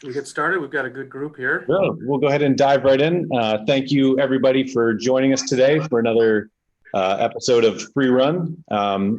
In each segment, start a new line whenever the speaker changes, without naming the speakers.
Should we get started? We've got a good group here.
We'll go ahead and dive right in. Thank you, everybody, for joining us today for another episode of Freerun,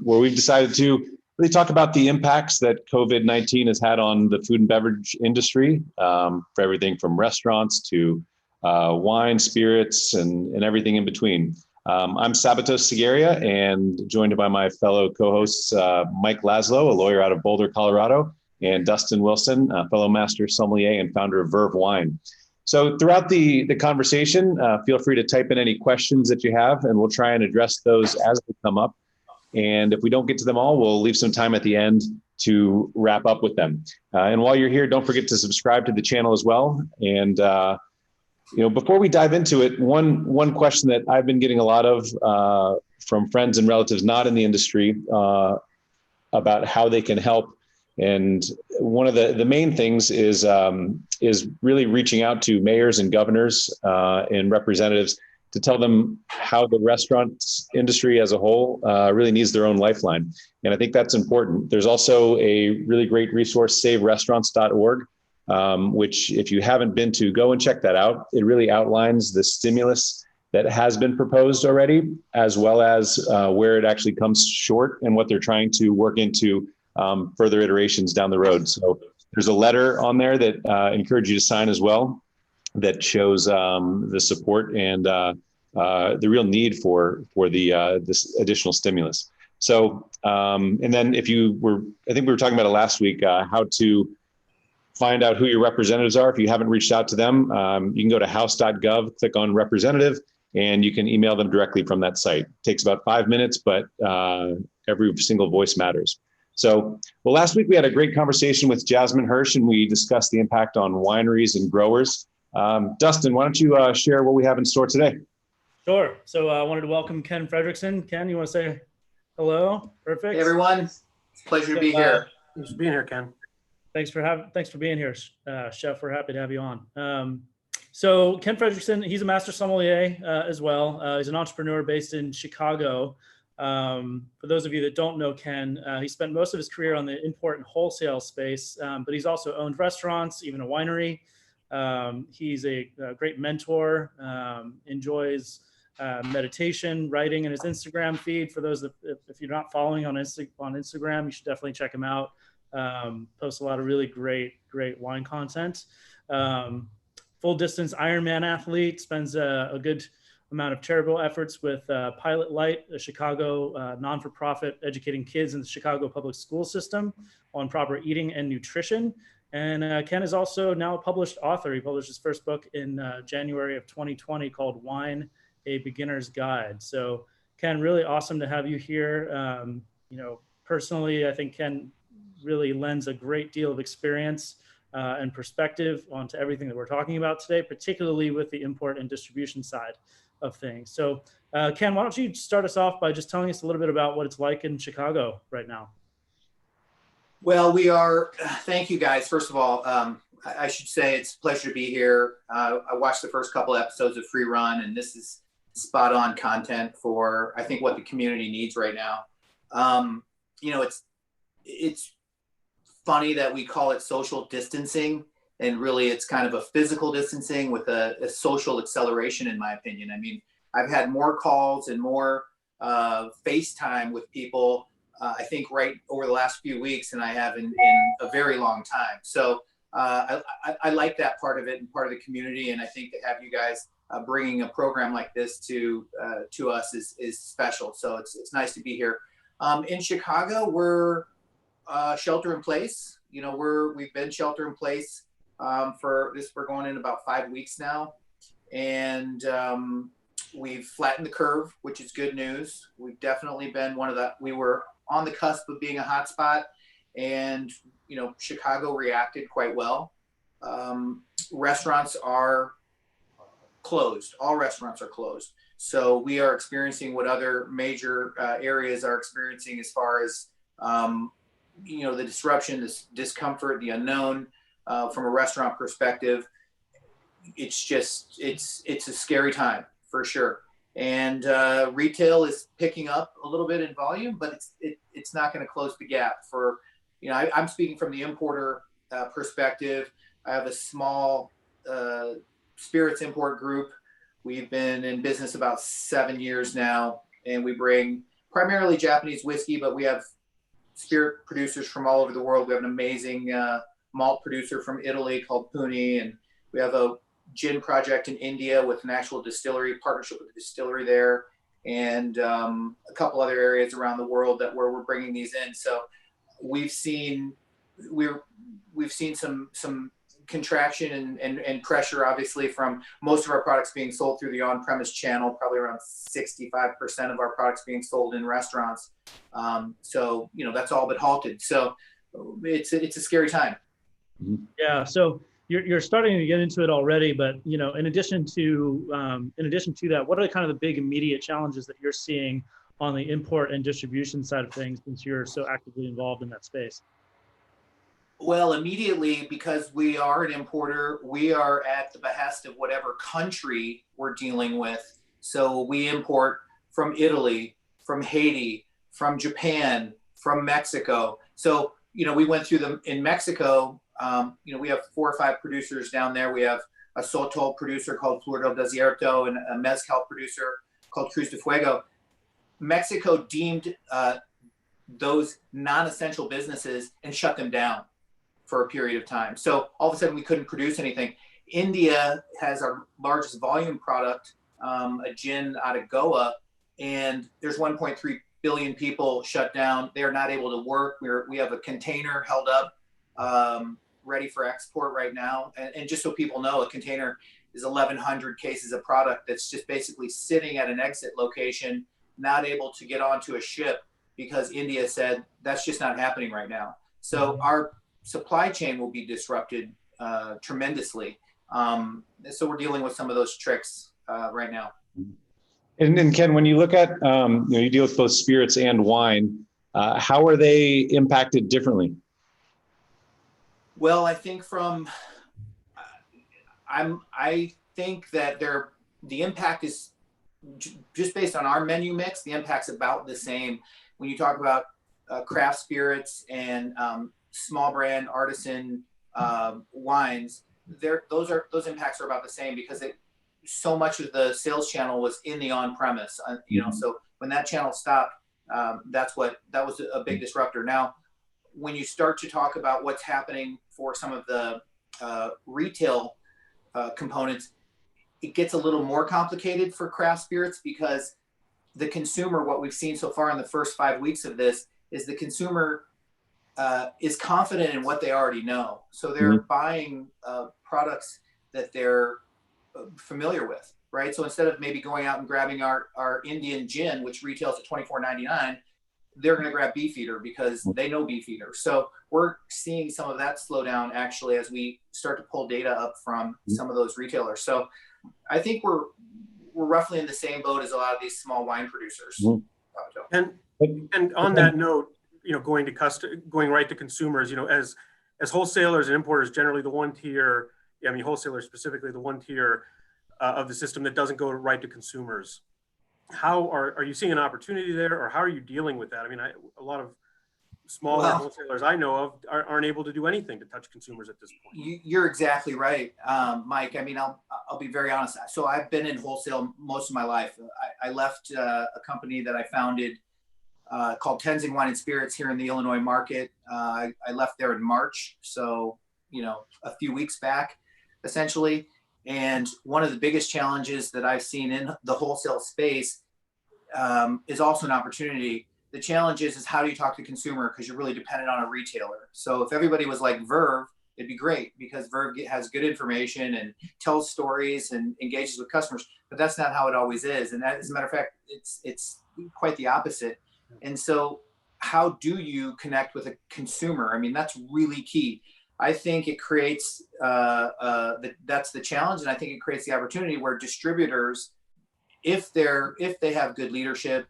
where we've decided to really talk about the impacts that COVID-19 has had on the food and beverage industry, for everything from restaurants to wine, spirits, and everything in between. I'm Sabatos Seguria, and joined by my fellow co-hosts, Mike Laszlo, a lawyer out of Boulder, Colorado, and Dustin Wilson, fellow master sommelier and founder of Verve Wine. So throughout the conversation, feel free to type in any questions that you have, and we'll try and address those as they come up. And if we don't get to them all, we'll leave some time at the end to wrap up with them. And while you're here, don't forget to subscribe to the channel as well. And before we dive into it, one question that I've been getting a lot of from friends and relatives not in the industry about how they can help. And one of the main things is really reaching out to mayors and governors and representatives to tell them how the restaurant industry as a whole really needs their own lifeline. And I think that's important. There's also a really great resource, saverestaurants.org, which if you haven't been to, go and check that out. It really outlines the stimulus that has been proposed already, as well as where it actually comes short and what they're trying to work into further iterations down the road. So there's a letter on there that I encourage you to sign as well that shows the support and the real need for this additional stimulus. So, and then I think we were talking about it last week, how to find out who your representatives are. If you haven't reached out to them, you can go to house.gov, click on representative, and you can email them directly from that site. It takes about 5 minutes, but every single voice matters. So, well, last week we had a great conversation with Jasmine Hirsch, and we discussed the impact on wineries and growers. Dustin, why don't you share what we have in store today?
Sure. So I wanted to welcome Ken Fredrickson. Ken, you want to say hello? Perfect.
Hey, everyone. It's a pleasure to be here.
Thanks for being here, Ken.
Thanks for being here, Chef. We're happy to have you on. So Ken Fredrickson, he's a master sommelier as well. He's an entrepreneur based in Chicago. For those of you that don't know Ken, he spent most of his career on the import and wholesale space, but he's also owned restaurants, even a winery. He's a great mentor, enjoys meditation, writing in his Instagram feed. For those that, if you're not following on Instagram, you should definitely check him out. Posts a lot of really great wine content. Full distance Ironman athlete, spends a good amount of charitable efforts with Pilot Light, a Chicago non-for-profit educating kids in the Chicago public school system on proper eating and nutrition. And Ken is also now a published author. He published his first book in January of 2020 called Wine, A Beginner's Guide. So Ken, really awesome to have you here. Personally, I think Ken really lends a great deal of experience and perspective onto everything that we're talking about today, particularly with the import and distribution side of things. So Ken, why don't you start us off by just telling us a little bit about what it's like in Chicago right now?
Well, thank you guys. First of all, I should say it's a pleasure to be here. I watched the first couple episodes of Freerun, and this is spot on content for, I think, what the community needs right now. It's funny that we call it social distancing, and really it's kind of a physical distancing with a social acceleration, in my opinion. I mean, I've had more calls and more FaceTime with people, I think, right over the last few weeks than I have in a very long time. So I like that part of it and part of the community. And I think to have you guys bringing a program like this to us is special. So it's nice to be here. In Chicago, we're shelter in place. We've been shelter in place we're going in about 5 weeks now. And we've flattened the curve, which is good news. We've definitely been we were on the cusp of being a hotspot, and Chicago reacted quite well. Restaurants are closed. All restaurants are closed. So we are experiencing what other major areas are experiencing as far as the disruption, this discomfort, the unknown. From a restaurant perspective, it's a scary time for sure. And retail is picking up a little bit in volume, but it's not going to close the gap. I'm speaking from the importer perspective. I have a small spirits import group. We've been in business about 7 years now, and we bring primarily Japanese whiskey, but we have spirit producers from all over the world. We have an amazing malt producer from Italy called Puni, and we have a gin project in India with an actual distillery, partnership with a distillery there, and a couple other areas around the world where we're bringing these in. So we've seen some contraction and pressure, obviously, from most of our products being sold through the on-premise channel, probably around 65% of our products being sold in restaurants. So, that's all but halted. So it's a scary time.
Yeah. So you're starting to get into it already, but, in addition to that, what are kind of the big immediate challenges that you're seeing on the import and distribution side of things, since you're so actively involved in that space?
Well, immediately, because we are an importer, we are at the behest of whatever country we're dealing with. So we import from Italy, from Haiti, from Japan, from Mexico. So, we went through them in Mexico. We have 4 or 5 producers down there. We have a Sotol producer called Flor del Desierto and a Mezcal producer called Cruz de Fuego. Mexico deemed those non-essential businesses and shut them down for a period of time. So all of a sudden we couldn't produce anything. India has our largest volume product, a gin out of Goa, and there's 1.3 billion people shut down. They are not able to work. We have a container held up, ready for export right now. And just so people know, a container is 1,100 cases of product that's just basically sitting at an exit location, not able to get onto a ship because India said that's just not happening right now. So our supply chain will be disrupted tremendously. So we're dealing with some of those tricks right now.
And Ken, when you look at, you deal with both spirits and wine, how are they impacted differently?
Well, I think I think that the impact is just based on our menu mix. The impact's about the same. When you talk about craft spirits and small brand artisan wines, those impacts are about the same because so much of the sales channel was in the on-premise. So when that channel stopped, that was a big disruptor. Now, when you start to talk about what's happening for some of the retail components, it gets a little more complicated for craft spirits because the consumer, what we've seen so far in the first 5 weeks of this, is the consumer is confident in what they already know. So they're buying products that they're familiar with, right? So instead of maybe going out and grabbing our Indian gin, which retails at $24.99, they're going to grab Beefeater because they know Beefeater. So we're seeing some of that slow down actually as we start to pull data up from some of those retailers. So I think we're roughly in the same boat as a lot of these small wine producers.
And on that note, going right to consumers, as wholesalers and importers, generally the one tier, wholesalers specifically, the one tier of the system that doesn't go right to consumers. How are you seeing an opportunity there, or how are you dealing with that? A lot of smaller wholesalers I know of aren't able to do anything to touch consumers at this point.
You're exactly right, Mike. I'll be very honest. So I've been in wholesale most of my life. I left a company that I founded called Tenzing Wine and Spirits here in the Illinois market. I left there in March, so a few weeks back, essentially. And one of the biggest challenges that I've seen in the wholesale space is also an opportunity. The challenge is how do you talk to the consumer, because you're really dependent on a retailer. So if everybody was like Verve, it'd be great because Verve has good information and tells stories and engages with customers. But that's not how it always is. And that, as a matter of fact, it's quite the opposite. And so how do you connect with a consumer? That's really key. I think it creates, that's the challenge. And I think it creates the opportunity where distributors, if they have good leadership,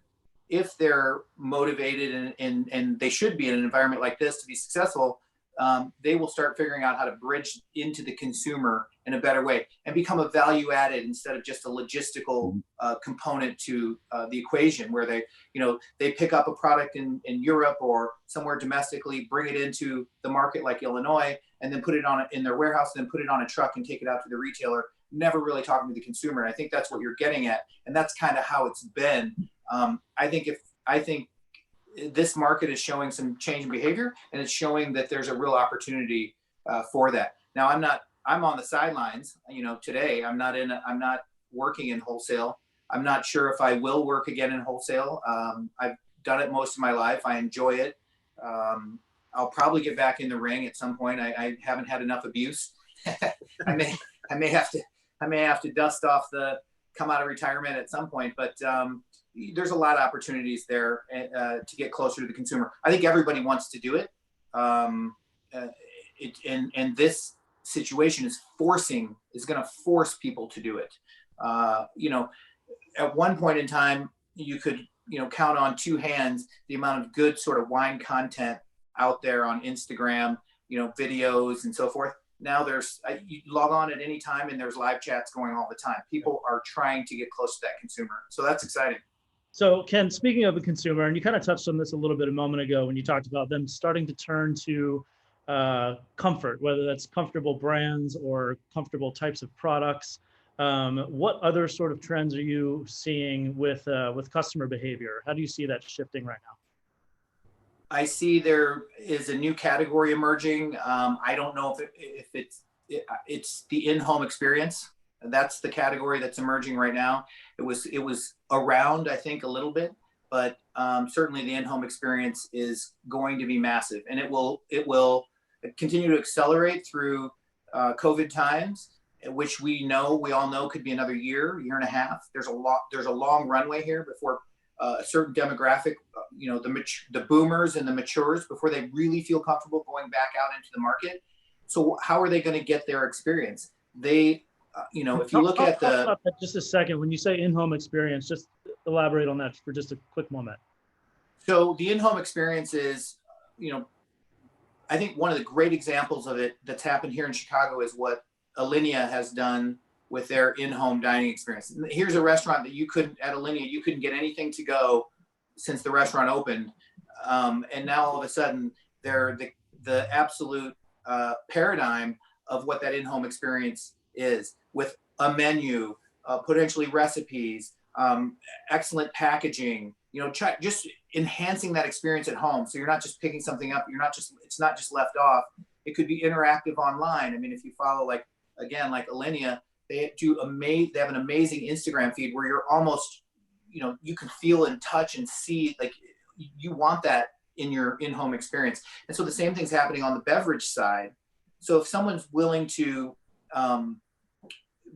if they're motivated and they should be in an environment like this to be successful, they will start figuring out how to bridge into the consumer in a better way and become a value added instead of just a logistical component to the equation, where they pick up a product in Europe or somewhere domestically, bring it into the market like Illinois, and then put it on in their warehouse, and then put it on a truck and take it out to the retailer, never really talking to the consumer. And I think that's what you're getting at. And that's kind of how it's been. I think this market is showing some change in behavior, and it's showing that there's a real opportunity for that. Now, I'm on the sidelines, today. I'm not working in wholesale. I'm not sure if I will work again in wholesale. I've done it most of my life. I enjoy it. I'll probably get back in the ring at some point. I haven't had enough abuse. I may have to dust off come out of retirement at some point, but there's a lot of opportunities there to get closer to the consumer. I think everybody wants to do it. And this situation is going to force people to do it. At one point in time, you could, count on two hands the amount of good sort of wine content out there on Instagram, videos and so forth. Now you log on at any time and there's live chats going all the time. People are trying to get close to that consumer. So that's exciting.
So Ken, speaking of the consumer, and you kind of touched on this a little bit a moment ago when you talked about them starting to turn to comfort, whether that's comfortable brands or comfortable types of products. What other sort of trends are you seeing with customer behavior? How do you see that shifting right now?
I see there is a new category emerging. I don't know if it's the in-home experience. That's the category that's emerging right now. It was around, I think, a little bit, but certainly the in-home experience is going to be massive, and it will continue to accelerate through COVID times, which we all know could be another year and a half. There's a long runway here before a certain demographic, the boomers and the matures, before they really feel comfortable going back out into the market. So how are they going to get their experience? If you look at
just a second, when you say in-home experience, just elaborate on that for just a quick moment.
So the in-home experience is, I think one of the great examples of it that's happened here in Chicago is what Alinea has done with their in-home dining experience. Here's a restaurant that you couldn't get anything to go since the restaurant opened. And now all of a sudden they're the absolute paradigm of what that in-home experience is, with a menu, potentially recipes, excellent packaging, just enhancing that experience at home. So you're not just picking something up. It's not just left off. It could be interactive online. I mean, if you follow like Alinea, they have an amazing Instagram feed where you're almost, you can feel and touch and see, like you want that in your in-home experience. And so the same thing's happening on the beverage side. So if someone's willing to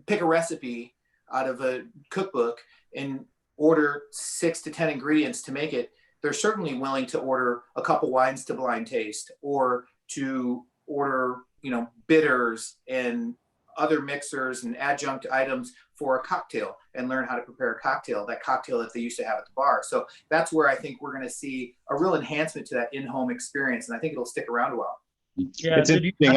pick a recipe out of a cookbook and order 6 to 10 ingredients to make it, they're certainly willing to order a couple wines to blind taste, or to order, bitters and other mixers and adjunct items for a cocktail, and learn how to prepare a cocktail, that cocktail that they used to have at the bar. So that's where I think we're going to see a real enhancement to that in-home experience. And I think it'll stick around a while.
Yeah, so do you see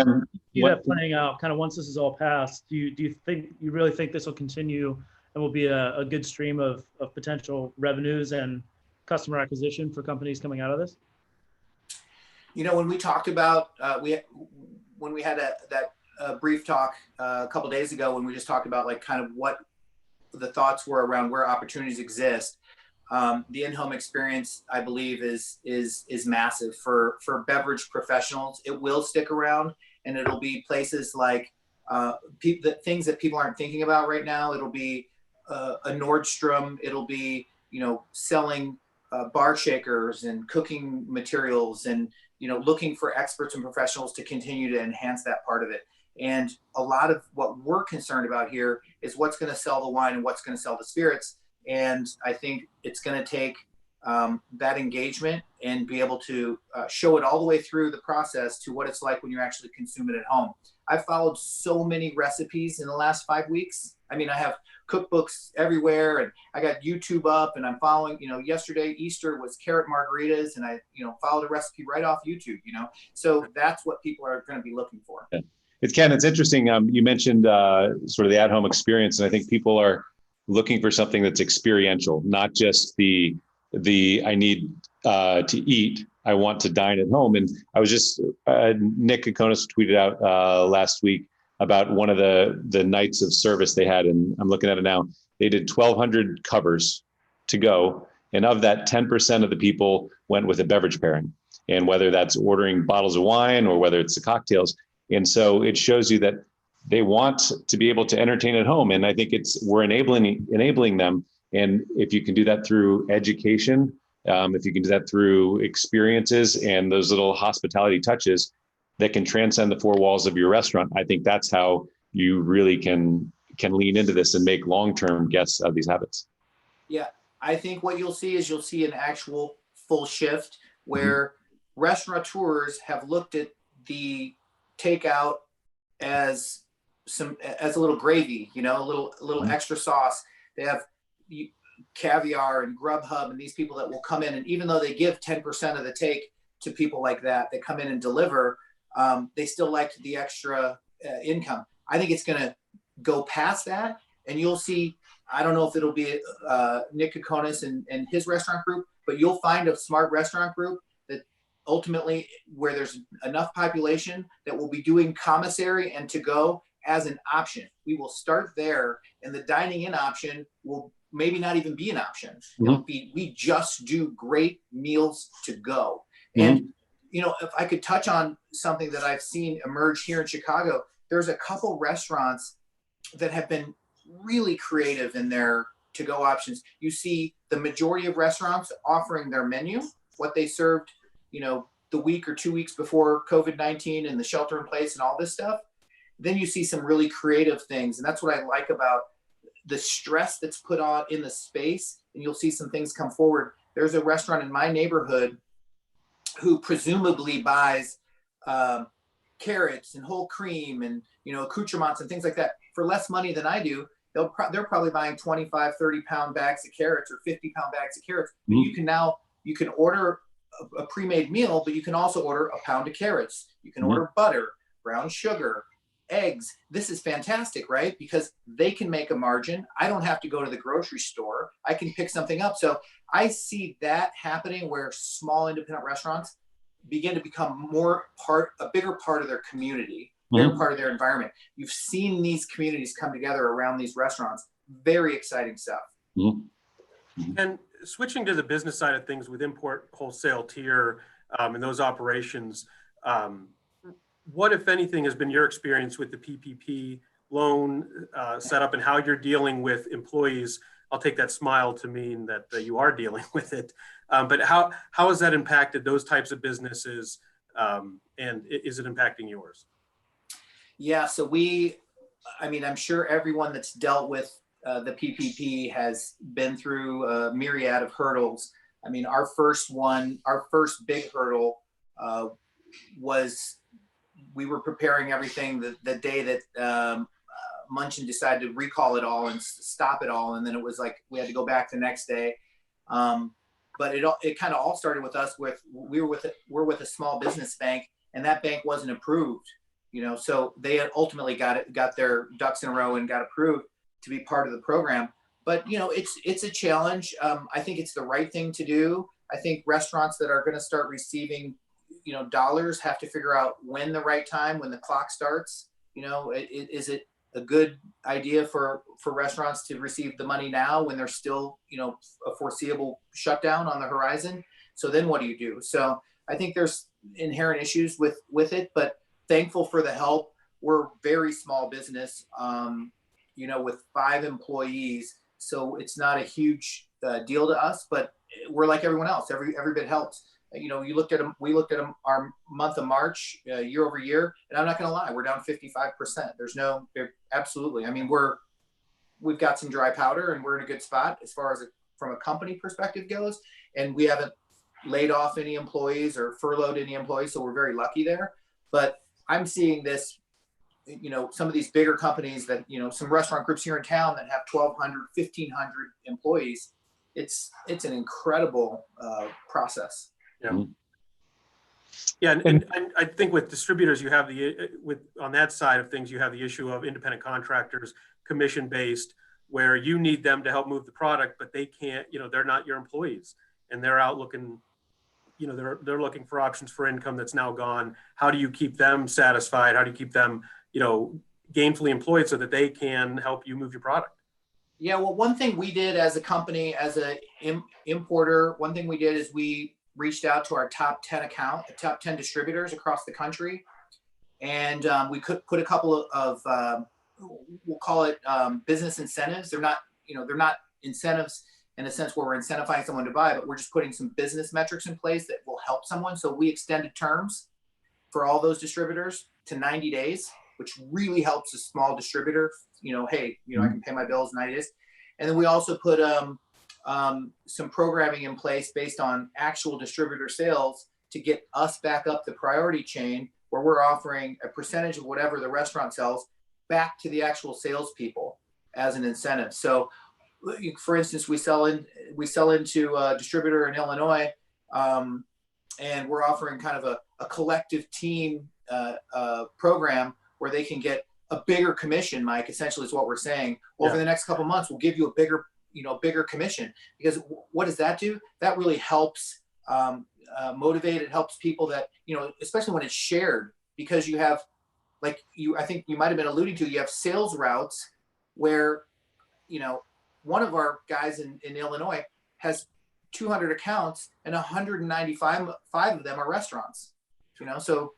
that playing out kind of once this is all passed? Do you really think this will continue and will be a good stream of potential revenues and customer acquisition for companies coming out of this?
When we talked about, when we had that brief talk a couple of days ago, when we just talked about like kind of what the thoughts were around where opportunities exist, the in-home experience, I believe, is massive for beverage professionals. It will stick around, and it'll be places like things that people aren't thinking about right now. It'll be a Nordstrom. It'll be selling bar shakers and cooking materials, and looking for experts and professionals to continue to enhance that part of it. And a lot of what we're concerned about here is what's going to sell the wine and what's going to sell the spirits. And I think it's going to take that engagement and be able to show it all the way through the process to what it's like when you actually consume it at home. I've followed so many recipes in the last 5 weeks. I mean, I have cookbooks everywhere, and I got YouTube up, and I'm following, yesterday, Easter was carrot margaritas, and I, followed a recipe right off YouTube, so that's what people are going to be looking for.
Yeah. It's interesting. You mentioned sort of the at-home experience, and I think people are looking for something that's experiential, not just the I need to eat, I want to dine at home. And I was just, Nick Kokonis tweeted out last week about one of the nights of service they had. And I'm looking at it now. They did 1,200 covers to go. And of that, 10% of the people went with a beverage pairing. And whether that's ordering bottles of wine or whether it's the cocktails. And so it shows you that they want to be able to entertain at home. And I think we're enabling them. And if you can do that through education, if you can do that through experiences and those little hospitality touches that can transcend the four walls of your restaurant, I think that's how you really can lean into this and make long-term guests of these habits.
Yeah, I think what you'll see is an actual full shift where restaurateurs have looked at the takeout as a little gravy, a little extra sauce. They have Caviar and Grubhub and these people that will come in, and even though they give 10% of the take to people like that come in and deliver, they still like the extra income. I think it's going to go past that, and you'll see, I don't know if it'll be Nick Kokonis and his restaurant group, but you'll find a smart restaurant group that ultimately, where there's enough population, that will be doing commissary and to go as an option. We will start there, and the dining in option will maybe not even be an option. It'll be, we just do great meals to go. And, if I could touch on something that I've seen emerge here in Chicago, there's a couple restaurants that have been really creative in their to-go options. You see the majority of restaurants offering their menu, what they served, the week or 2 weeks before COVID-19 and the shelter in place and all this stuff. Then you see some really creative things. And that's what I like about the stress that's put on in the space. And you'll see some things come forward. There's a restaurant in my neighborhood who presumably buys carrots and whole cream and, accoutrements and things like that for less money than I do. They're probably buying 25, 30-pound bags of carrots or 50-pound bags of carrots. But you can order a pre-made meal, but you can also order a pound of carrots. You can order butter, brown sugar, eggs. This is fantastic, right? Because they can make a margin. I don't have to go to the grocery store. I can pick something up. So I see that happening where small independent restaurants begin to become a bigger part of their community, bigger part of their environment. You've seen these communities come together around these restaurants. Very exciting stuff.
And switching to the business side of things with import wholesale tier and those operations, what, if anything, has been your experience with the PPP loan setup and how you're dealing with employees? I'll take that smile to mean that you are dealing with it. But how has that impacted those types of businesses, and is it impacting yours?
Yeah, so I'm sure everyone that's dealt with the PPP has been through a myriad of hurdles. Our first big hurdle was we were preparing everything the day that Munchin decided to recall it all and stop it all. And then it was like, we had to go back the next day. But it kind of all started with us we're with a small business bank, and that bank wasn't approved, so they had ultimately got their ducks in a row and got approved to be part of the program. But, it's a challenge. I think it's the right thing to do. I think restaurants that are going to start receiving, dollars have to figure out when the right time, when the clock starts, is it a good idea for restaurants to receive the money now when there's still, a foreseeable shutdown on the horizon? So then what do you do? So I think there's inherent issues with it, but thankful for the help. We're very small business, with 5 employees. So it's not a huge deal to us, but we're like everyone else. Every bit helps. We looked at them our month of March year over year, and I'm not going to lie, we're down 55%. Absolutely. We've got some dry powder, and we're in a good spot as far as from a company perspective goes, and we haven't laid off any employees or furloughed any employees, so we're very lucky there. But I'm seeing this, some of these bigger companies that, some restaurant groups here in town that have 1,200, 1,500 employees. It's an incredible process.
Yeah. Yeah, and I think with distributors, you have on that side of things, you have the issue of independent contractors, commission-based, where you need them to help move the product, but they can't, they're not your employees, and they're out looking, they're looking for options for income that's now gone. How do you keep them satisfied? How do you keep them, gainfully employed so that they can help you move your product?
Yeah, well, one thing we did as a company, as an importer, one thing we did is we reached out to our top 10 distributors across the country. And we could put a couple of we'll call it business incentives. They're not incentives in a sense where we're incentivizing someone to buy, but we're just putting some business metrics in place that will help someone. So we extended terms for all those distributors to 90 days, which really helps a small distributor. Hey, I can pay my bills in 90 days. And then we also put some programming in place based on actual distributor sales to get us back up the priority chain, where we're offering a percentage of whatever the restaurant sells back to the actual salespeople as an incentive. So, for instance, we sell into a distributor in Illinois, and we're offering kind of a collective team program where they can get a bigger commission. Mike, essentially, is what we're saying. Over the next couple of months, we'll give you a bigger commission, because what does that do? That really helps motivate. It helps people that, especially when it's shared, because you have, I think you might've been alluding to, you have sales routes where, one of our guys in Illinois has 200 accounts and 195 of them are restaurants, so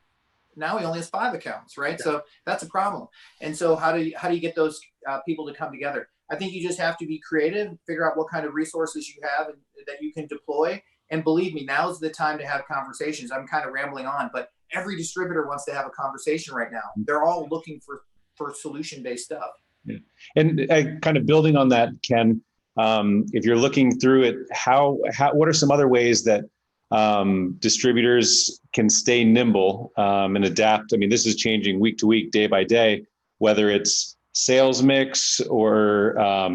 now he only has 5 accounts, right? So that's a problem. And so how do you get those people to come together? I think you just have to be creative, figure out what kind of resources you have and that you can deploy. And believe me, now's the time to have conversations. I'm kind of rambling on, but every distributor wants to have a conversation right now. They're all looking for solution-based stuff.
Yeah. And kind of building on that, Ken, if you're looking through it, what are some other ways that distributors can stay nimble and adapt? I mean, this is changing week to week, day by day, whether it's sales mix or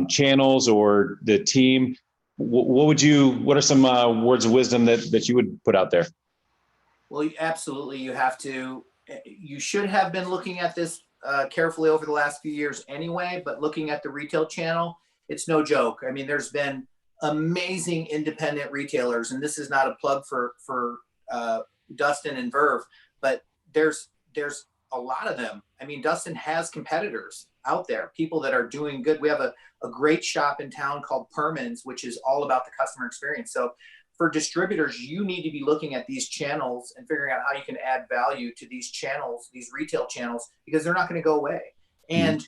channels or the team. What are some words of wisdom that you would put out there?
Well, absolutely. You should have been looking at this carefully over the last few years anyway, but looking at the retail channel, it's no joke. I mean, there's been amazing independent retailers, and this is not a plug for Dustin and Verve, but there's a lot of them. I mean, Dustin has competitors out there, people that are doing good. We have a great shop in town called Perman's, which is all about the customer experience. So for distributors, you need to be looking at these channels and figuring out how you can add value to these channels, these retail channels, because they're not going to go away. And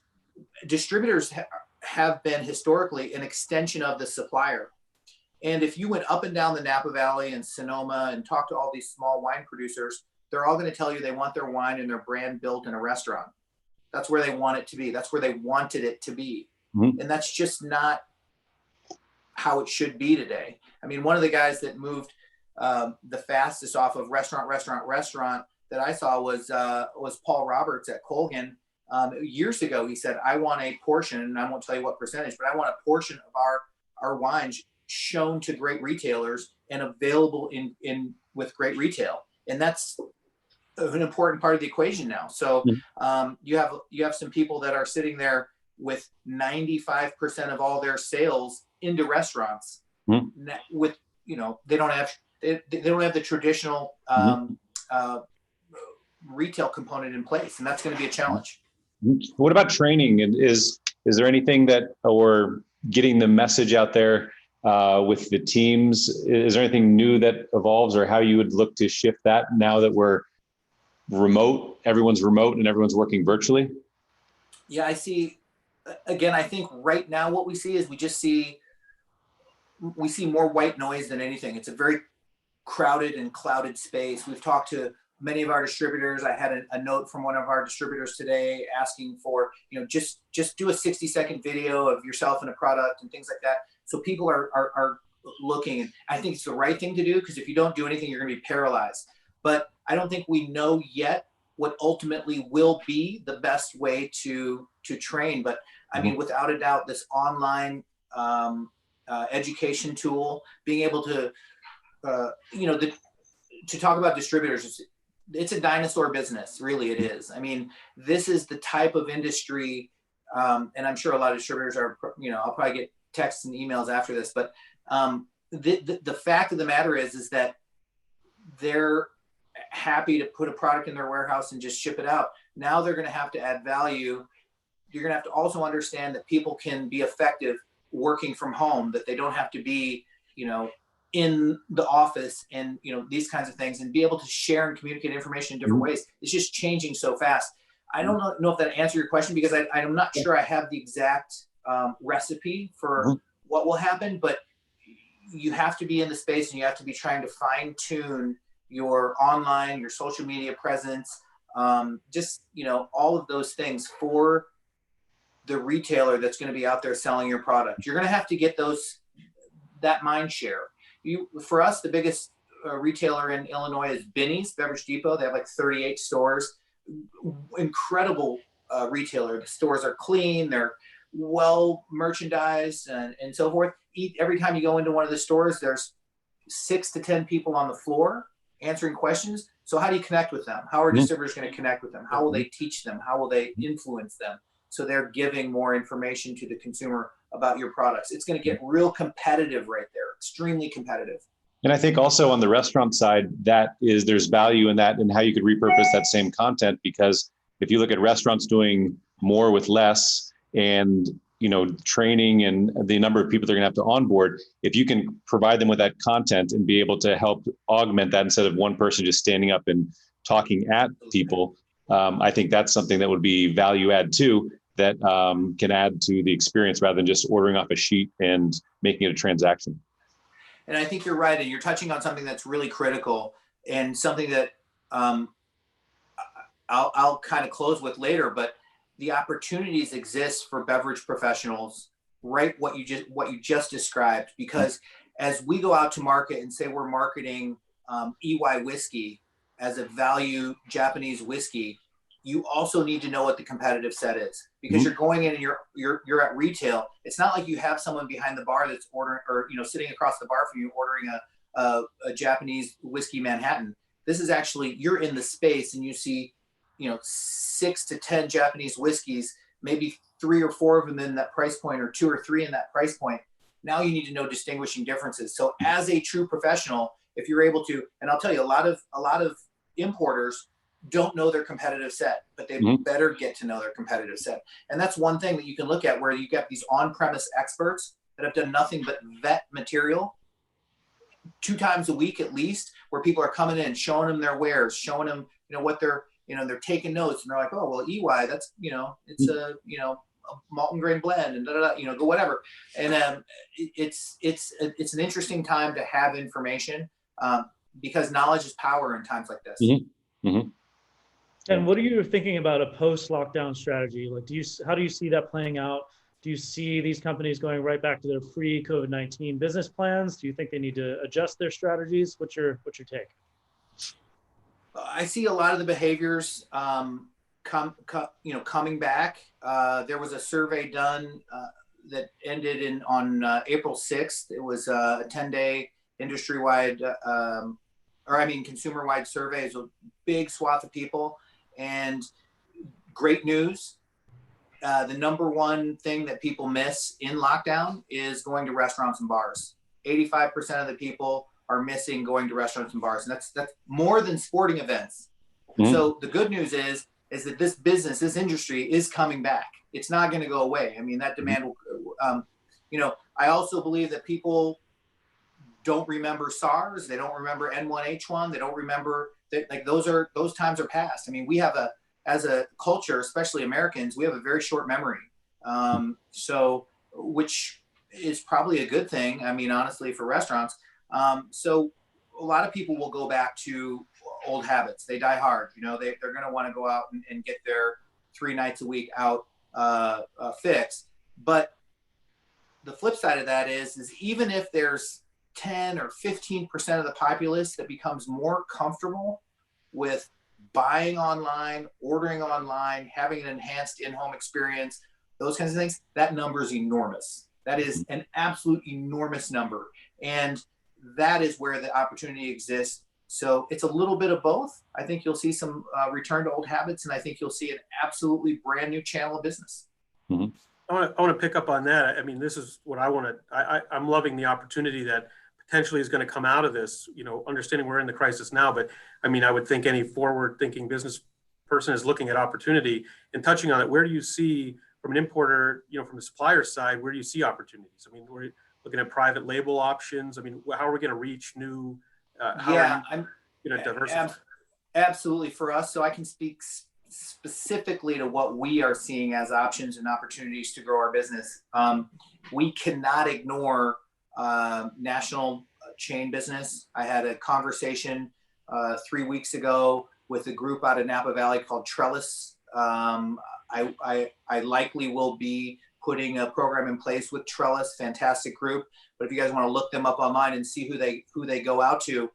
distributors have been historically an extension of the supplier. And if you went up and down the Napa Valley and Sonoma and talked to all these small wine producers, they're all going to tell you they want their wine and their brand built in a restaurant. That's where they want it to be. That's where they wanted it to be. And that's just not how it should be today. I mean, one of the guys that moved the fastest off of restaurant that I saw was Paul Roberts at Colgan. Years ago, he said, I want a portion, and I won't tell you what percentage, but I want a portion of our wines shown to great retailers and available in with great retail. And that's an important part of the equation now. So you have some people that are sitting there with 95% of all their sales into restaurants. With they don't have the traditional retail component in place, and that's going to be a challenge.
What about training? Is there anything or getting the message out there with the teams? Is there anything new that evolves, or how you would look to shift that now that we're remote, everyone's remote and everyone's working virtually?
Yeah, I see. Again, I think right now what we see is we see more white noise than anything. It's a very crowded and clouded space. We've talked to many of our distributors. I had a note from one of our distributors today asking for, just do a 60-second video of yourself and a product and things like that. So people are looking, and I think it's the right thing to do, because if you don't do anything, you're going to be paralyzed. But I don't think we know yet what ultimately will be the best way to train. But I mean, without a doubt, this online education tool, being able to, to talk about distributors, it's a dinosaur business, really it is. I mean, this is the type of industry, and I'm sure a lot of distributors are, I'll probably get texts and emails after this, but the fact of the matter is that they're happy to put a product in their warehouse and just ship it out. Now they're going to have to add value. You're going to have to also understand that people can be effective working from home, that they don't have to be, in the office and, these kinds of things, and be able to share and communicate information in different ways. It's just changing so fast. I don't know if that answered your question, because I'm not sure I have the exact recipe for what will happen, but you have to be in the space and you have to be trying to fine tune your online, your social media presence, all of those things for the retailer that's going to be out there selling your product. You're going to have to get that mind share. For us, the biggest retailer in Illinois is Binny's Beverage Depot. They have like 38 stores. Incredible retailer. The stores are clean. They're well merchandised and so forth. Every time you go into one of the stores, there's 6 to 10 people on the floor answering questions. So how do you connect with them? How are distributors going to connect with them? How will they teach them? How will they influence them? So they're giving more information to the consumer about your products. It's going to get real competitive right there, extremely competitive.
And I think also on the restaurant side, there's value in that and how you could repurpose that same content, because if you look at restaurants doing more with less and, training and the number of people they're going to have to onboard, if you can provide them with that content and be able to help augment that instead of one person just standing up and talking at people, I think that's something that would be value add too, that can add to the experience rather than just ordering off a sheet and making it a transaction.
And I think you're right. And you're touching on something that's really critical and something that I'll kind of close with later, but the opportunities exist for beverage professionals, right? What you just described, because as we go out to market and say we're marketing EY whiskey as a value Japanese whiskey, you also need to know what the competitive set is, because you're going in and you're at retail. It's not like you have someone behind the bar that's ordering, or sitting across the bar from you ordering a Japanese whiskey Manhattan. This is actually, you're in the space and you see 6 to 10 Japanese whiskeys, maybe 3 or 4 of them in that price point, or 2 or 3 in that price point. Now you need to know distinguishing differences. So as a true professional, if you're able to, and I'll tell you, a lot of importers don't know their competitive set, but they better get to know their competitive set. And that's one thing that you can look at, where you get these on-premise experts that have done nothing but vet material 2 times a week at least, where people are coming in, showing them their wares, showing them, what they're taking notes, and they're like, oh, well, EY, that's, it's a malt and grain blend and go whatever. And it's an interesting time to have information, because knowledge is power in times like this.
And what are you thinking about a post-lockdown strategy? Like, how do you see that playing out? Do you see these companies going right back to their pre-COVID-19 business plans? Do you think they need to adjust their strategies? What's your take?
I see a lot of the behaviors coming back. There was a survey done that ended on April 6th. It was a 10-day industry-wide, consumer-wide survey. It's a big swath of people, and great news. The number one thing that people miss in lockdown is going to restaurants and bars. 85% of the people are missing going to restaurants and bars, and that's more than sporting events. So the good news is that this business, this industry, is coming back. It's not going to go away. I mean, that demand will. I also believe that people don't remember SARS. They don't remember N1H1. They don't remember that. Like, those times are past. I mean, we have as a culture, especially Americans, we have a very short memory. So, which is probably a good thing. I mean, honestly, for restaurants. So a lot of people will go back to old habits. They die hard. They're going to want to go out and get their 3 nights a week out fixed. But the flip side of that is even if there's 10 or 15% of the populace that becomes more comfortable with buying online, ordering online, having an enhanced in-home experience, those kinds of things, that number is enormous. That is an absolute enormous number. And that is where the opportunity exists. So it's a little bit of both. I think you'll see some return to old habits, and I think you'll see an absolutely brand new channel of business.
I want to pick up on that. I mean, this is what I want to, I'm loving the opportunity that potentially is going to come out of this, you know, understanding we're in the crisis now, but I mean, I would think any forward-thinking business person is looking at opportunity and touching on it. Where do you see, from an importer, you know, from the supplier side, where do you see opportunities? I mean, we're looking at private label options. I mean, how are we going to reach new, how are you going to diversify?
Absolutely, for us. So I can speak specifically to what we are seeing as options and opportunities to grow our business. We cannot ignore national chain business. I had a conversation 3 weeks ago with a group out of Napa Valley called Trellis. I likely will be putting a program in place with Trellis, fantastic group. But if you guys want to look them up online and see who they go out to,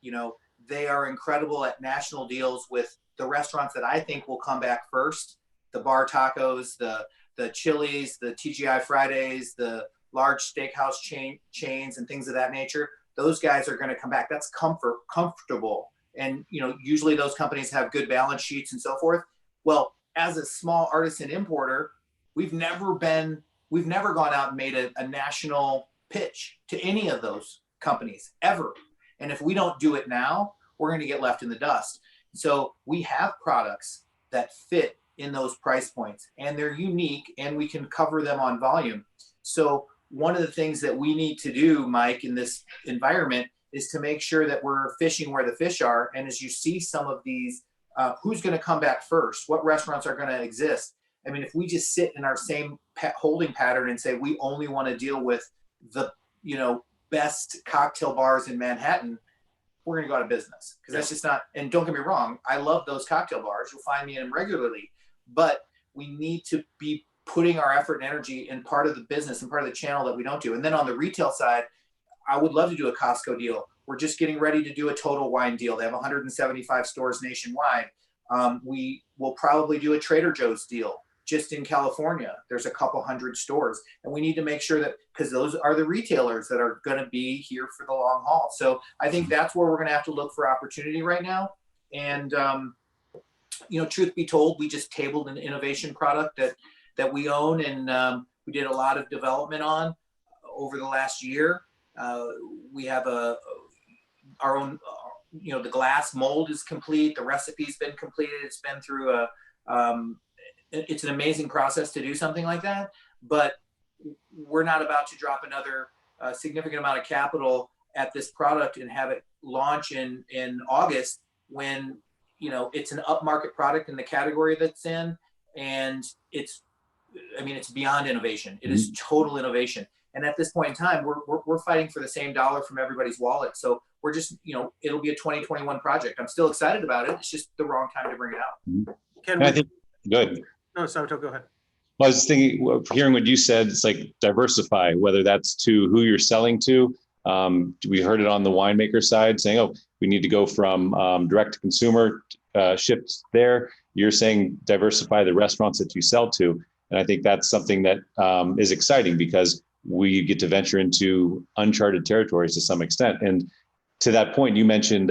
you know, they are incredible at national deals with the restaurants that I think will come back first: the bar tacos, the Chili's, the TGI Fridays, the large steakhouse chains, and things of that nature. Those guys are going to come back. That's comfortable. And, you know, usually those companies have good balance sheets and so forth. Well, as a small artisan importer, we've never gone out and made a national pitch to any of those companies ever. And if we don't do it now, we're going to get left in the dust. So we have products that fit in those price points, and they're unique, and we can cover them on volume. So one of the things that we need to do, Mike, in this environment is to make sure that we're fishing where the fish are. And as you see some of these, who's going to come back first? What restaurants are going to exist? I mean, if we just sit in our same holding pattern and say we only want to deal with the, you know, best cocktail bars in Manhattan, we're going to go out of business, because that's just not. And don't get me wrong, I love those cocktail bars. You'll find me in them regularly, but we need to be putting our effort and energy in part of the business and part of the channel that we don't do. And then on the retail side, I would love to do a Costco deal. We're just getting ready to do a Total Wine deal. They have 175 stores nationwide. We will probably do a Trader Joe's deal just in California. There's a couple hundred stores, and we need to make sure that, because those are the retailers that are going to be here for the long haul. So I think that's where we're going to have to look for opportunity right now. And, you know, truth be told, we just tabled an innovation product that we own, and we did a lot of development on over the last year. We have our own, you know, the glass mold is complete. The recipe's been completed. It's been through it's an amazing process to do something like that, but we're not about to drop another significant amount of capital at this product and have it launch in August, when, you know, it's an upmarket product in the category that's in, and it's beyond innovation. It is total innovation. And at this point in time, we're fighting for the same dollar from everybody's wallet. So we're just, you know, it'll be a 2021 project. I'm still excited about it. It's just the wrong time to bring it out.
I think, good.
No, Sabato, go ahead.
Well, I was just thinking, hearing what you said, it's like diversify, whether that's to who you're selling to. We heard it on the winemaker side saying, oh, we need to go from direct to consumer shipped there. You're saying diversify the restaurants that you sell to. And I think that's something that is exciting, because we get to venture into uncharted territories to some extent. And to that point, you mentioned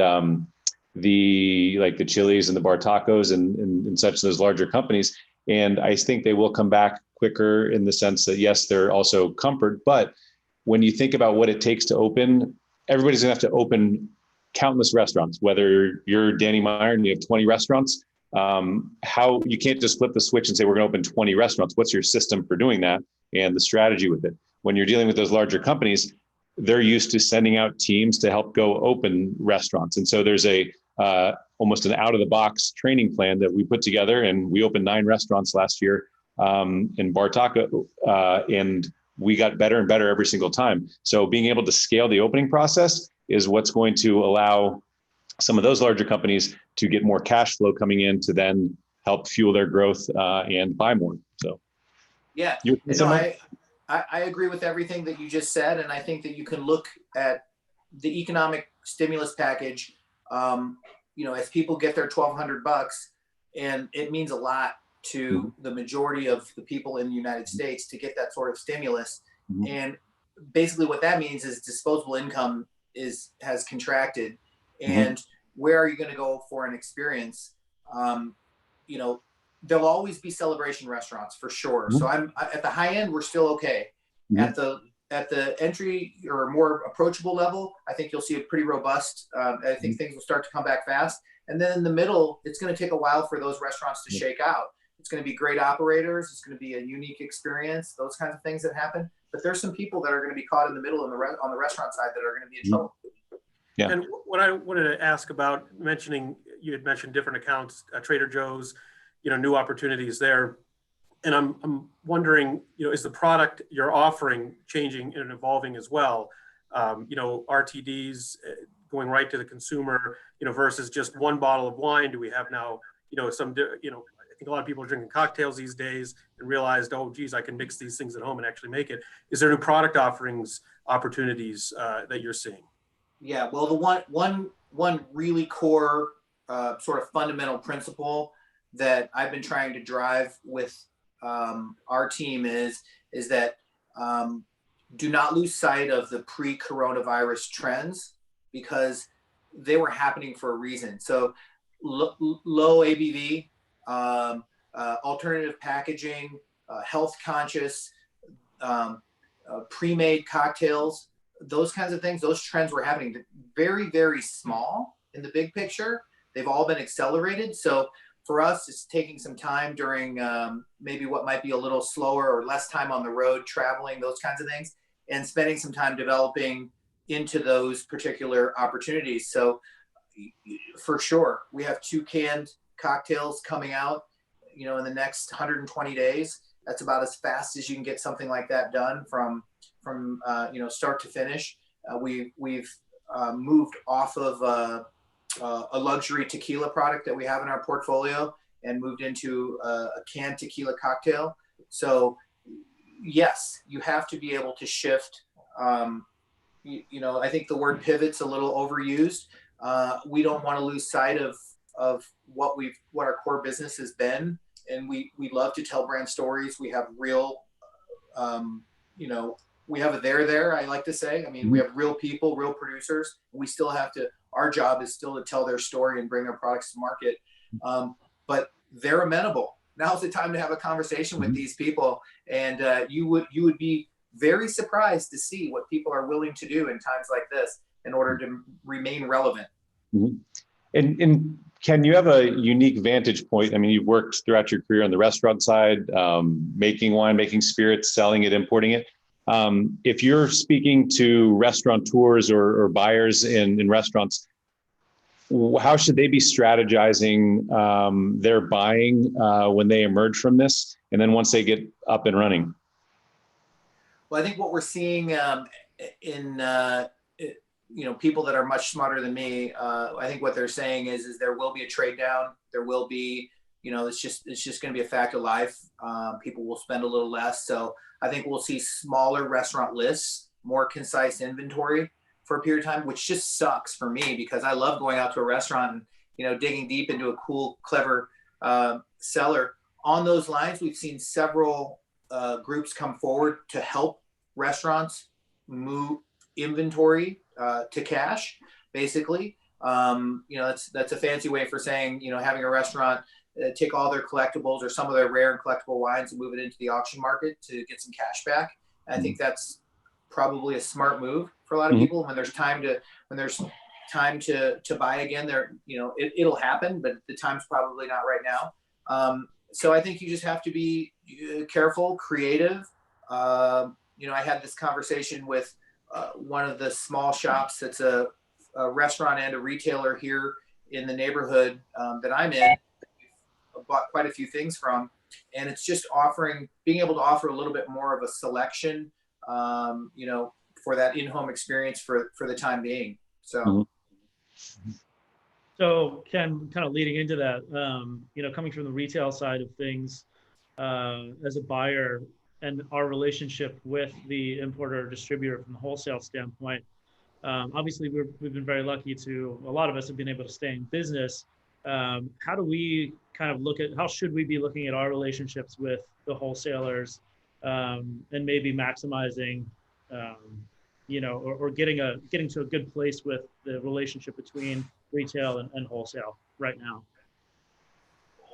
the Chili's and the bar tacos and such, those larger companies. And I think they will come back quicker, in the sense that, yes, they're also comfort, but when you think about what it takes to open, everybody's gonna have to open countless restaurants. Whether you're Danny Meyer and you have 20 restaurants, how you can't just flip the switch and say, we're gonna open 20 restaurants. What's your system for doing that and the strategy with it? When you're dealing with those larger companies, they're used to sending out teams to help go open restaurants. And so there's almost an out-of-the-box training plan that we put together, and we opened 9 restaurants last year in Bar Taco, and we got better and better every single time. So being able to scale the opening process is what's going to allow some of those larger companies to get more cash flow coming in to then help fuel their growth and buy more. So
yeah, I agree with everything that you just said, and I think that you can look at the economic stimulus package. You know, as people get their $1,200, and it means a lot to the majority of the people in the United States to get that sort of stimulus. And basically what that means is disposable income has contracted. And where are you going to go for an experience? You know, there'll always be celebration restaurants for sure. So I'm at the high end, we're still okay. At the at the entry or more approachable level, I think you'll see a pretty robust. I think things will start to come back fast. And then in the middle, it's going to take a while for those restaurants to shake out. It's going to be great operators. It's going to be a unique experience. Those kinds of things that happen. But there's some people that are going to be caught in the middle on the restaurant side that are going to be in trouble.
Yeah.
And what I wanted to ask about you had mentioned different accounts, Trader Joe's, new opportunities there. And I'm wondering, is the product you're offering changing and evolving as well? RTDs going right to the consumer, versus just one bottle of wine. Do we have now, I think a lot of people are drinking cocktails these days and realized, oh, geez, I can mix these things at home and actually make it. Is there new product opportunities that you're seeing?
Yeah, well, the one really core sort of fundamental principle that I've been trying to drive with our team is that do not lose sight of the pre-coronavirus trends, because they were happening for a reason. So low ABV, alternative packaging, health conscious, pre-made cocktails, those kinds of things, those trends were happening. Very, very small in the big picture. They've all been accelerated. So for us, it's taking some time during maybe what might be a little slower or less time on the road, traveling, those kinds of things, and spending some time developing into those particular opportunities. So for sure, we have 2 canned cocktails coming out, in the next 120 days. That's about as fast as you can get something like that done from start to finish. We've moved off of a luxury tequila product that we have in our portfolio and moved into a canned tequila cocktail. So yes, you have to be able to shift. I think the word pivot's a little overused. We don't want to lose sight of what our core business has been. And we love to tell brand stories. We have real, we have a there, I like to say. I mean, we have real people, real producers. We still have to, our job is still to tell their story and bring their products to market. But they're amenable. Now's the time to have a conversation with these people. And you would be very surprised to see what people are willing to do in times like this in order to remain relevant.
Mm-hmm. And Ken, you have a unique vantage point. I mean, you've worked throughout your career on the restaurant side, making wine, making spirits, selling it, importing it. If you're speaking to restaurateurs or buyers in restaurants, how should they be strategizing their buying when they emerge from this, and then once they get up and running?
Well, I think what we're seeing people that are much smarter than me, I think what they're saying is there will be a trade down. There will be, it's just going to be a fact of life. People will spend a little less. So I think we'll see smaller restaurant lists, more concise inventory for a period of time, which just sucks for me because I love going out to a restaurant and, digging deep into a cool, clever cellar. On those lines, we've seen several groups come forward to help restaurants move inventory to cash, basically. That's a fancy way for saying, having a restaurant take all their collectibles or some of their rare and collectible wines and move it into the auction market to get some cash back. I think that's probably a smart move for a lot of people. When there's time to buy again, it'll happen, but the time's probably not right now. So I think you just have to be careful, creative. I had this conversation with one of the small shops that's a restaurant and a retailer here in the neighborhood that I'm in. I've bought quite a few things from, and it's just being able to offer a little bit more of a selection, for that in-home experience for the time being. So.
So Ken, kind of leading into that, coming from the retail side of things, as a buyer and our relationship with the importer or distributor from the wholesale standpoint, obviously we've been very lucky a lot of us have been able to stay in business. How do we kind of how should we be looking at our relationships with the wholesalers and maybe maximizing, or getting to a good place with the relationship between retail and wholesale right now?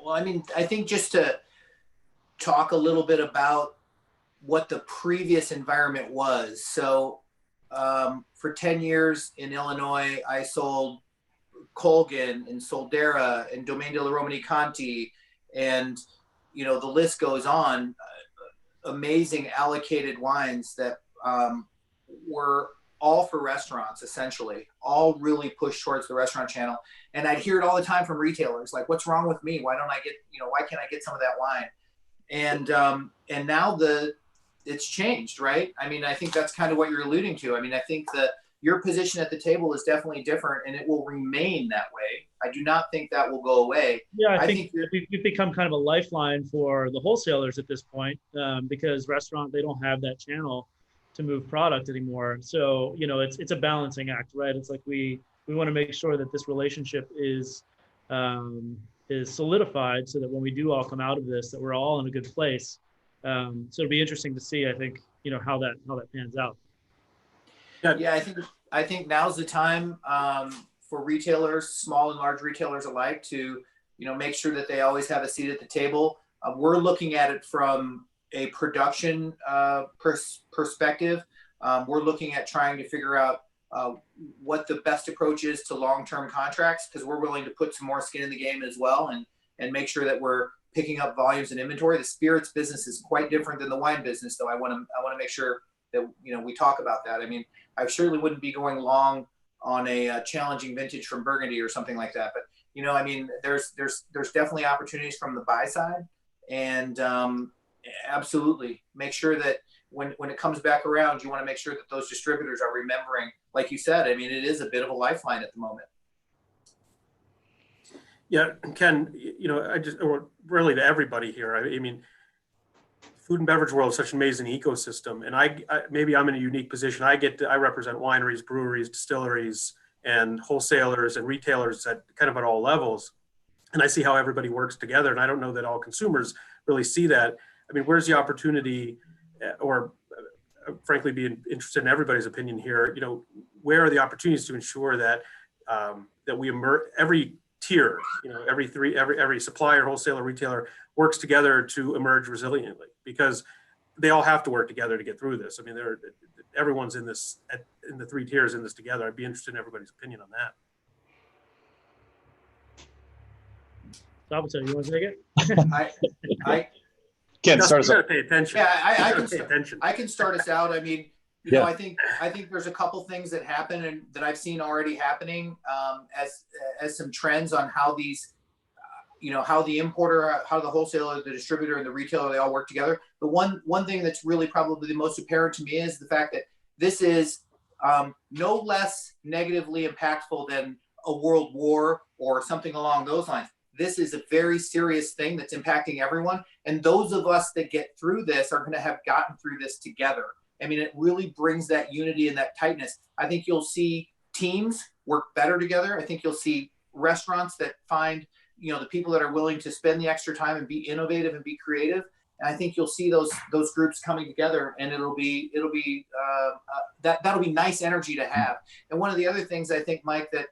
Well, I mean, I think just to talk a little bit about what the previous environment was. So for 10 years in Illinois, I sold Colgan and Soldera and Domaine de la Romani Conti, and you know, the list goes on. Amazing allocated wines that were all for restaurants, essentially, all really pushed towards the restaurant channel. And I'd hear it all the time from retailers, like, what's wrong with me? Why don't I get, you know, why can't I get some of that wine? And now it's changed, right? I mean, I think that's kind of what you're alluding to. I mean, I think that your position at the table is definitely different, and it will remain that way. I do not think that will go away.
Yeah, I think we've become kind of a lifeline for the wholesalers at this point, because they don't have that channel to move product anymore. So, you know, it's a balancing act, right? It's like we want to make sure that this relationship is solidified, so that when we do all come out of this, that we're all in a good place. So it'll be interesting to see, I think, you know, how that pans out.
Yeah, I think now's the time for retailers, small and large retailers alike, to, you know, make sure that they always have a seat at the table. We're looking at it from a production perspective. We're looking at trying to figure out what the best approach is to long-term contracts, because we're willing to put some more skin in the game as well, and make sure that we're picking up volumes and inventory. The spirits business is quite different than the wine business, though. I want to make sure that, you know, we talk about that. I mean, I surely wouldn't be going long on a challenging vintage from Burgundy or something like that. But, you know, I mean, there's definitely opportunities from the buy side, and absolutely make sure that when it comes back around, you want to make sure that those distributors are remembering, like you said, I mean, it is a bit of a lifeline at the moment.
Yeah, Ken, you know, or really to everybody here, I mean, food and beverage world is such an amazing ecosystem, and I maybe I'm in a unique position. I represent wineries, breweries, distilleries, and wholesalers and retailers at kind of at all levels, and I see how everybody works together. And I don't know that all consumers really see that. I mean, where's the opportunity, or frankly, being interested in everybody's opinion here? You know, where are the opportunities to ensure that that we every tier, you know, every supplier, wholesaler, retailer works together to emerge resiliently, because they all have to work together to get through this. I mean, everyone's in this, in the three tiers in this together. I'd be interested in everybody's opinion on that.
Salvatore, you want to take it?
I
Ken, start us off.
Pay attention.
Yeah, I can start us out. I mean, you know, I think there's a couple things that happen and that I've seen already happening as some trends on how these, you know, how the importer, how the wholesaler, the distributor, and the retailer, they all work together. The one thing that's really probably the most apparent to me is the fact that this is no less negatively impactful than a world war or something along those lines. This is a very serious thing that's impacting everyone. And those of us that get through this are going to have gotten through this together. I mean, it really brings that unity and that tightness. I think you'll see teams work better together. I think you'll see restaurants that find, you know, the people that are willing to spend the extra time and be innovative and be creative. And I think you'll see those groups coming together, and that'll be nice energy to have. And one of the other things I think, Mike, that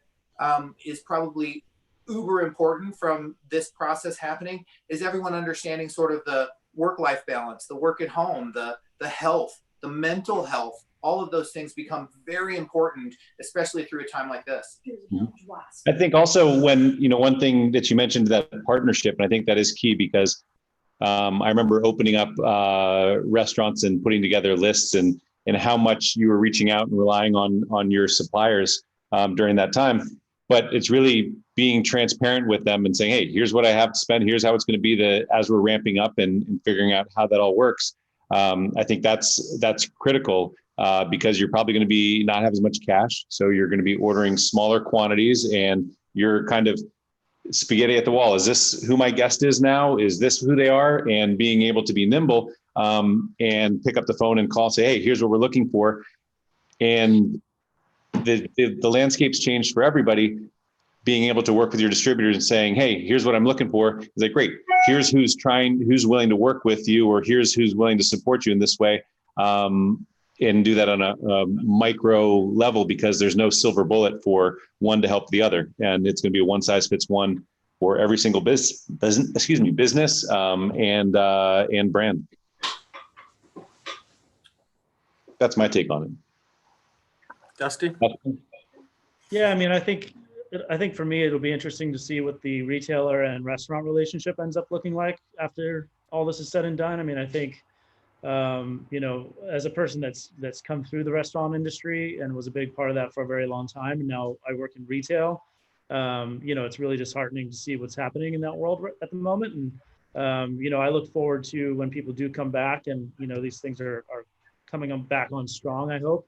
is probably uber important from this process happening is everyone understanding sort of the work-life balance, the work at home, the health, the mental health. All of those things become very important, especially through a time like this.
I think also when, you know, one thing that you mentioned, that partnership, and I think that is key, because I remember opening up restaurants and putting together lists, and how much you were reaching out and relying on your suppliers during that time. But it's really being transparent with them and saying, hey, here's what I have to spend. Here's how it's going to be as we're ramping up and figuring out how that all works. I think that's critical because you're probably going to be not have as much cash. So you're going to be ordering smaller quantities, and you're kind of spaghetti at the wall. Is this who my guest is now? Is this who they are? And being able to be nimble and pick up the phone and call, say, hey, here's what we're looking for. And the landscape's changed for everybody. Being able to work with your distributors and saying, hey, here's what I'm looking for. It's like, great, here's who's willing to work with you, or here's who's willing to support you in this way. And do that on a micro level, because there's no silver bullet for one to help the other. And it's going to be a one size fits one for every single business and brand. That's my take on it.
Dusty?
Yeah, I mean, I think for me, it'll be interesting to see what the retailer and restaurant relationship ends up looking like after all this is said and done. I mean, I think, as a person that's come through the restaurant industry and was a big part of that for a very long time, and now I work in retail, it's really disheartening to see what's happening in that world at the moment. And, I look forward to when people do come back and, these things are coming back on strong, I hope.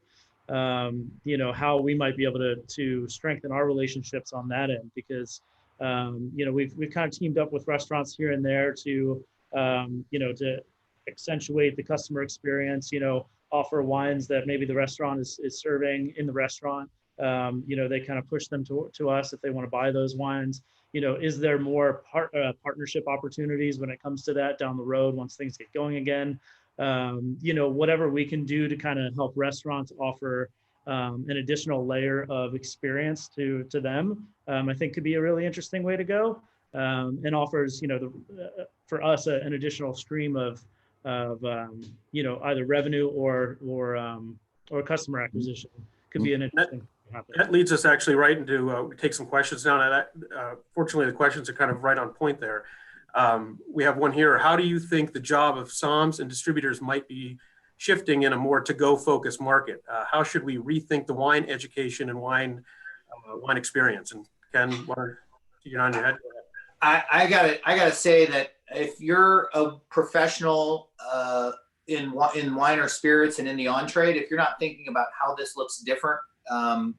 How we might be able to strengthen our relationships on that end, because we've kind of teamed up with restaurants here and there to to accentuate the customer experience, offer wines that maybe the restaurant is serving in the restaurant. They kind of push them to us if they want to buy those wines. Is there more partnership opportunities when it comes to that down the road once things get going again? Whatever we can do to kind of help restaurants offer an additional layer of experience to them, I think could be a really interesting way to go, and offers, for us, an additional stream of either revenue or customer acquisition. Could be an interesting thing to happen.
That leads us actually right into take some questions now. Fortunately, the questions are kind of right on point there. We have one here. How do you think the job of SOMs and distributors might be shifting in a more to-go focused market? How should we rethink the wine education and wine experience? And Ken, why don't you get on your head?
I gotta say that if you're a professional in wine or spirits and in the on-trade, if you're not thinking about how this looks different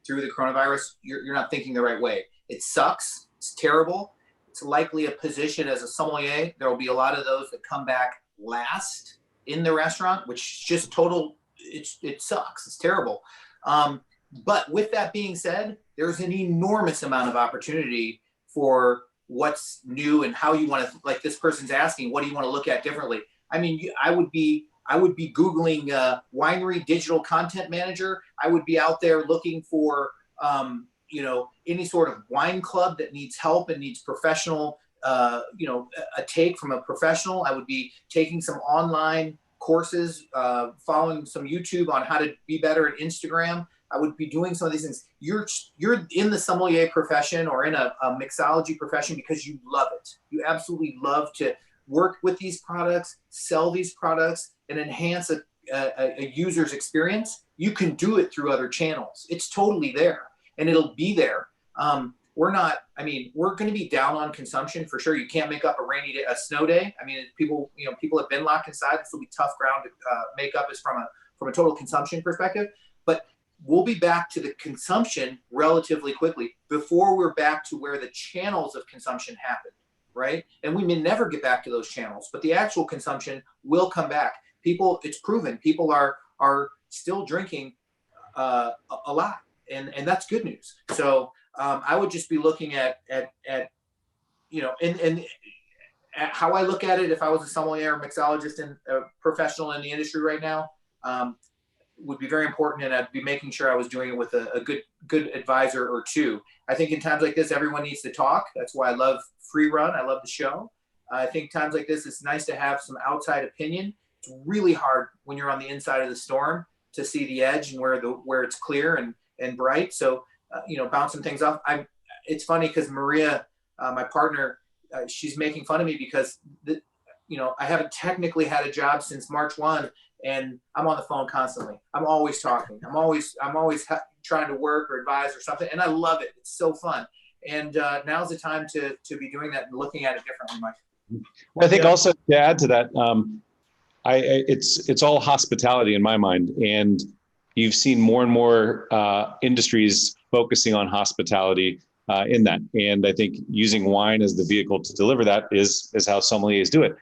through the coronavirus, you're not thinking the right way. It sucks. It's terrible. It's likely a position as a sommelier. There will be a lot of those that come back last in the restaurant, which just it sucks. It's terrible. But with that being said, there's an enormous amount of opportunity for what's new and how you want to, like this person's asking, what do you want to look at differently? I mean, I would be Googling winery digital content manager. I would be out there looking for, any sort of wine club that needs help and needs professional, a take from a professional. I would be taking some online courses, following some YouTube on how to be better at Instagram. I would be doing some of these things. You're in the sommelier profession or in a mixology profession because you love it. You absolutely love to work with these products, sell these products, and enhance a user's experience. You can do it through other channels. It's totally there, and it'll be there. We're going to be down on consumption for sure. You can't make up a rainy day, a snow day. I mean, people have been locked inside. This will be tough ground to make up, is from a total consumption perspective. But we'll be back to the consumption relatively quickly before we're back to where the channels of consumption happened, right? And we may never get back to those channels, but the actual consumption will come back. People, it's proven, people are still drinking a lot, and that's good news. So I would just be looking at how I look at it. If I was a sommelier or mixologist and a professional in the industry right now, would be very important, and I'd be making sure I was doing it with a good advisor or two. I think in times like this, everyone needs to talk. That's why I love Freerun. I love the show. I think times like this, it's nice to have some outside opinion. It's really hard when you're on the inside of the storm to see the edge and where it's clear and bright. So bouncing things off. It's funny because Maria, my partner, she's making fun of me because I haven't technically had a job since March 1. And I'm on the phone constantly. I'm always talking. I'm always trying to work or advise or something. And I love it. It's so fun. And now's the time to be doing that and looking at it differently, Mike.
Well, I think also to add to that, it's all hospitality in my mind. And you've seen more and more industries focusing on hospitality in that. And I think using wine as the vehicle to deliver that is how sommeliers do it.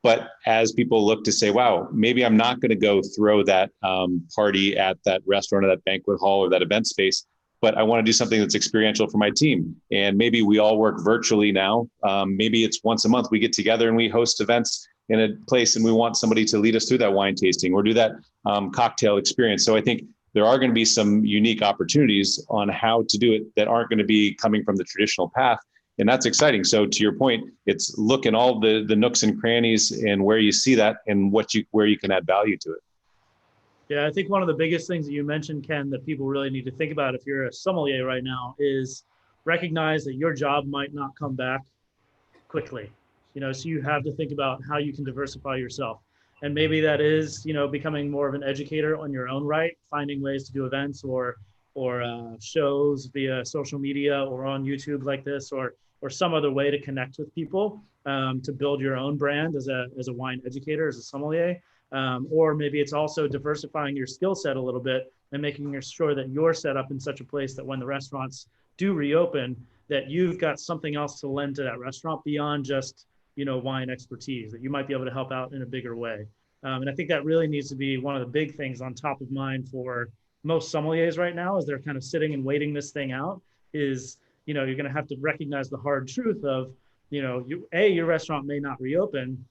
But as people look to say, wow, maybe I'm not going to go throw that party at that restaurant or that banquet hall or that event space, but I want to do something that's experiential for my team. And maybe we all work virtually now. Maybe it's once a month we get together and we host events in a place and we want somebody to lead us through that wine tasting or do that cocktail experience. So I think there are going to be some unique opportunities on how to do it that aren't going to be coming from the traditional path. And that's exciting. So to your point, it's look in all the nooks and crannies and where you see that and where you can add value to it.
Yeah, I think one of the biggest things that you mentioned, Ken, that people really need to think about if you're a sommelier right now is recognize that your job might not come back quickly. So you have to think about how you can diversify yourself. And maybe that is, becoming more of an educator on your own right, finding ways to do events or shows via social media or on YouTube like this, or some other way to connect with people, to build your own brand as a wine educator, as a sommelier. Or maybe it's also diversifying your skill set a little bit and making sure that you're set up in such a place that when the restaurants do reopen, that you've got something else to lend to that restaurant beyond just, wine expertise, that you might be able to help out in a bigger way. And I think that really needs to be one of the big things on top of mind for most sommeliers right now, as they're kind of sitting and waiting this thing out, is, you're going to have to recognize the hard truth of, your restaurant may not reopen.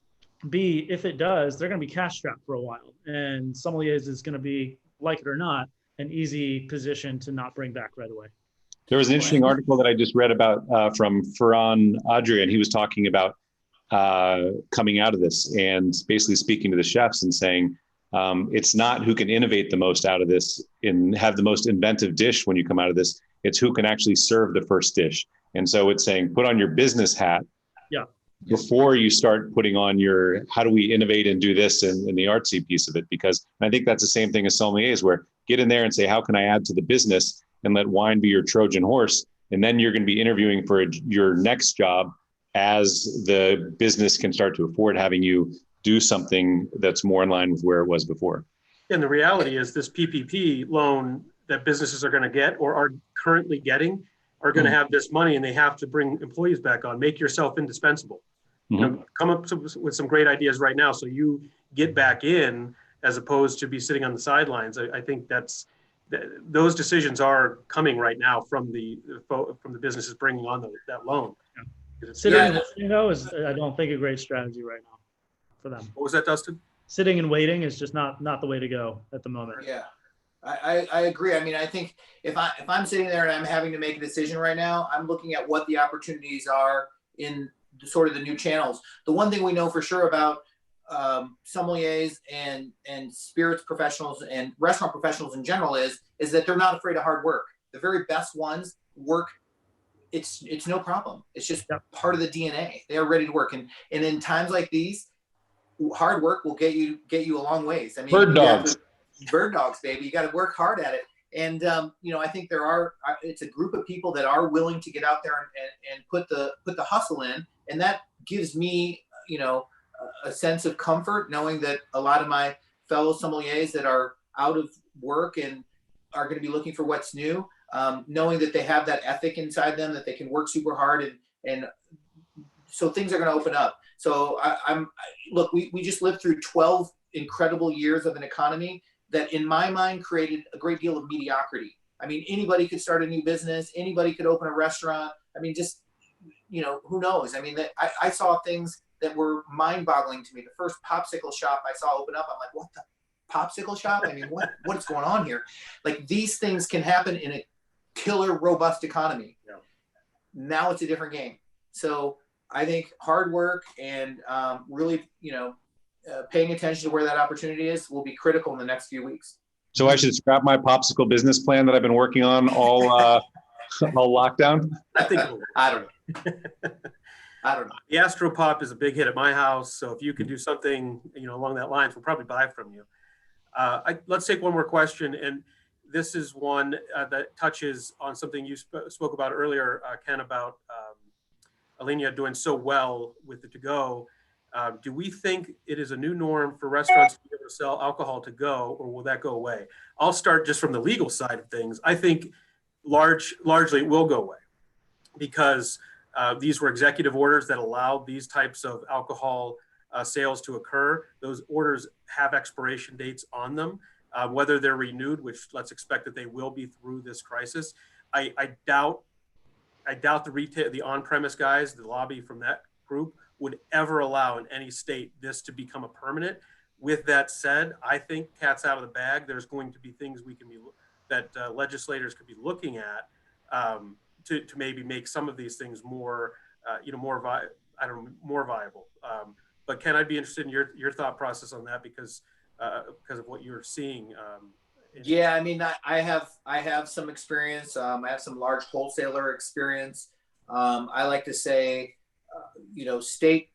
B, if it does, they're going to be cash strapped for a while. And sommeliers is going to be, like it or not, an easy position to not bring back right away.
There was an interesting article that I just read about from Freerun Adrian. He was talking about coming out of this and basically speaking to the chefs and saying, it's not who can innovate the most out of this and have the most inventive dish when you come out of this. It's who can actually serve the first dish. And so it's saying, put on your business hat.
Yeah.
Before you start putting on your, how do we innovate and do this and the artsy piece of it? Because I think that's the same thing as sommeliers, where get in there and say, how can I add to the business, and let wine be your Trojan horse. And then you're going to be interviewing for your next job as the business can start to afford having you do something that's more in line with where it was before.
And the reality is this PPP loan that businesses are going to get or are currently getting are going to have this money, and they have to bring employees back on. Make yourself indispensable. Come up with some great ideas right now so you get back in, as opposed to be sitting on the sidelines. I think those decisions are coming right now from the businesses bringing on that loan.
Yeah. Sitting and waiting, though, is, I don't think, a great strategy right now for them.
What was that, Dustin?
Sitting and waiting is just not the way to go at the moment.
Yeah, I agree. I mean, I think if I'm sitting there and I'm having to make a decision right now, I'm looking at what the opportunities are in sort of the new channels. The one thing we know for sure about sommeliers and spirits professionals and restaurant professionals in general is that they're not afraid of hard work. The very best ones work. It's no problem. It's just part of the DNA. They are ready to work. And in times like these, hard work will get you a long ways. I mean, bird dogs, baby. You got to work hard at it. And I think it's a group of people that are willing to get out there and put the hustle in, and that gives me a sense of comfort knowing that a lot of my fellow sommeliers that are out of work and are going to be looking for what's new, knowing that they have that ethic inside them, that they can work super hard, and so things are going to open up. So look, we just lived through 12 incredible years of an economy that in my mind created a great deal of mediocrity. I mean, anybody could start a new business. Anybody could open a restaurant. I mean, just, who knows? I mean, I saw things that were mind-boggling to me. The first popsicle shop I saw open up, I'm like, what the popsicle shop? I mean, what is going on here? Like, these things can happen in a killer, robust economy. Yeah. Now it's a different game. So I think hard work and really, paying attention to where that opportunity is will be critical in the next few weeks.
So I should scrap my popsicle business plan that I've been working on all lockdown?
I don't know.
The Astro Pop is a big hit at my house. So if you could do something, along that lines, we'll probably buy from you. Let's take one more question. And this is one that touches on something you spoke about earlier, Ken, about Alenia doing so well with the to-go. Do we think it is a new norm for restaurants to be able to sell alcohol to go, or will that go away? I'll start just from the legal side of things. I think largely it will go away, because these were executive orders that allowed these types of alcohol sales to occur. Those orders have expiration dates on them, whether they're renewed, which let's expect that they will be through this crisis. I doubt the on-premise guys, the lobby from that group, would ever allow in any state this to become a permanent. With that said, I think cat's out of the bag. There's going to be things that legislators could be looking at to maybe make some of these things more viable. But Ken, I'd be interested in your thought process on that, because because of what you're seeing.
Yeah, I mean, I have some experience. I have some large wholesaler experience. I like to say, state,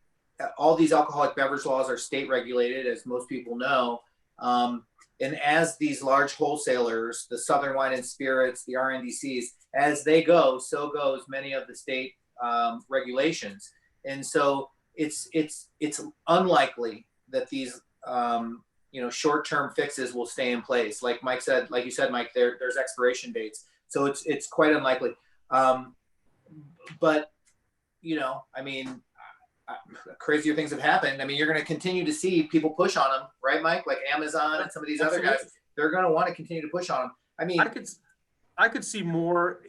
all these alcoholic beverage laws are state regulated, as most people know. And as these large wholesalers, the Southern Wine and Spirits, the RNDCs, as they go, so goes many of the state regulations. And so it's unlikely that these short-term fixes will stay in place. Like Mike said, like you said, Mike, there's expiration dates, so it's quite unlikely. But I mean, crazier things have happened. I mean, you're going to continue to see people push on them, right, Mike? Like Amazon and some of these other guys, they're going to want to continue to push on them. I mean,
I could see more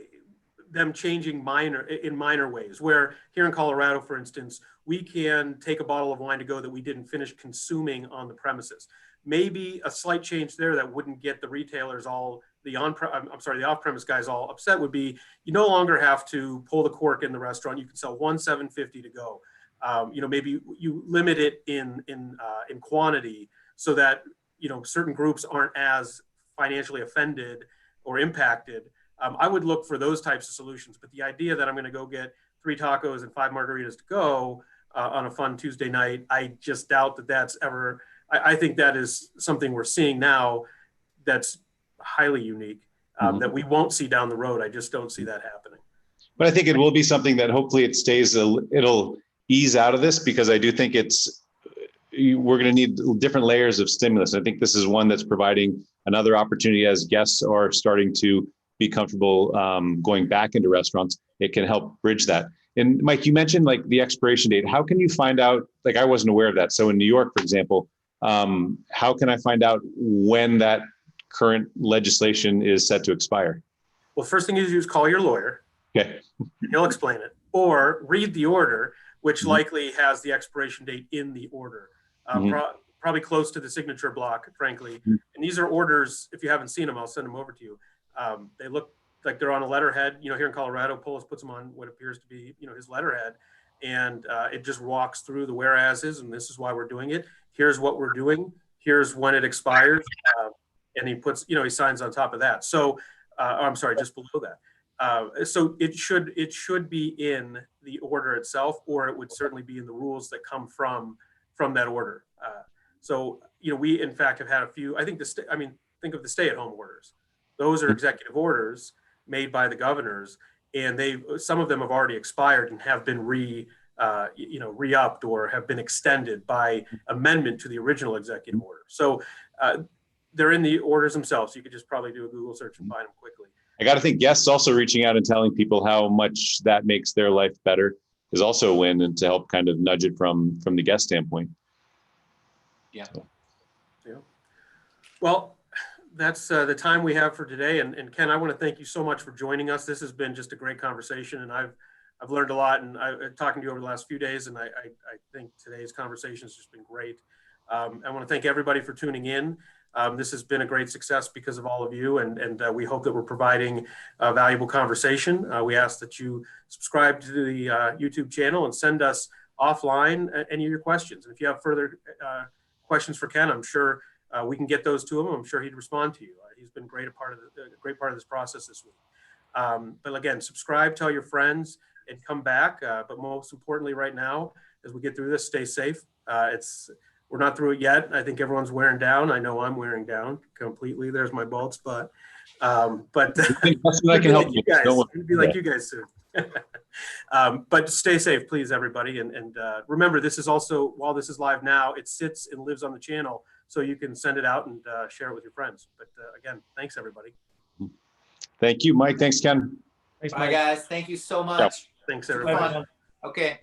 them changing in minor ways, where here in Colorado, for instance, we can take a bottle of wine to go that we didn't finish consuming on the premises. Maybe a slight change there that wouldn't get the retailers the off-premise guys all upset would be, you no longer have to pull the cork in the restaurant. You can sell 1,750 to go. Maybe you limit it in quantity so that, certain groups aren't as financially offended or impacted. I would look for those types of solutions, but the idea that I'm going to go get 3 tacos and 5 margaritas to go on a fun Tuesday night, I just doubt that that's ever. I think that is something we're seeing now that's highly unique, that we won't see down the road. I just don't see that happening.
But I think it will be something that hopefully it stays. It'll ease out of this, because I do think we're going to need different layers of stimulus. I think this is one that's providing another opportunity as guests are starting to be comfortable going back into restaurants. It can help bridge that. And Mike, you mentioned like the expiration date. How can you find out? Like, I wasn't aware of that. So in New York, for example, how can I find out when that current legislation is set to expire?
Well, first thing you do is call your lawyer.
Okay.
He'll explain it. Or read the order, which likely has the expiration date in the order, probably close to the signature block, frankly. And these are orders. If you haven't seen them, I'll send them over to you. They look like they're on a letterhead. Here in Colorado, Polis puts them on what appears to be, his letterhead, and it just walks through the whereases, and this is why we're doing it. Here's what we're doing. Here's when it expires, and he puts, he signs on top of that. So, I'm sorry, just below that. So it should be in the order itself, or it would certainly be in the rules that come from that order. So we in fact have had a few. I think think of the stay-at-home orders. Those are executive orders made by the governors, and some of them have already expired and have been re-upped or have been extended by amendment to the original executive order. So they're in the orders themselves. You could just probably do a Google search and find them quickly.
I got to think guests also reaching out and telling people how much that makes their life better is also a win, and to help kind of nudge it from the guest standpoint.
Yeah.
Yeah. Well, that's the time we have for today. And Ken, I want to thank you so much for joining us. This has been just a great conversation, and I've learned a lot, and I've talking to you over the last few days, and I think today's conversation has just been great. I want to thank everybody for tuning in. This has been a great success because of all of you, and we hope that we're providing a valuable conversation. We ask that you subscribe to the YouTube channel and send us offline any of your questions. And if you have further questions for Ken, I'm sure we can get those to him. I'm sure he'd respond to you. He's been a great part of this process this week. But again, subscribe, tell your friends, and come back. But most importantly, right now, as we get through this, stay safe. We're not through it yet. I think everyone's wearing down. I know I'm wearing down completely. There's my bald spot. But
I can help you guys.
Be like you guys soon. But stay safe, please, everybody. And remember, this is also, while this is live now, it sits and lives on the channel, so you can send it out and share it with your friends. But again, thanks, everybody.
Thank you, Mike. Thanks, Ken.
Thanks,
Bye,
Mike.
guys. Thank you so much.
Thanks, everybody.
Okay.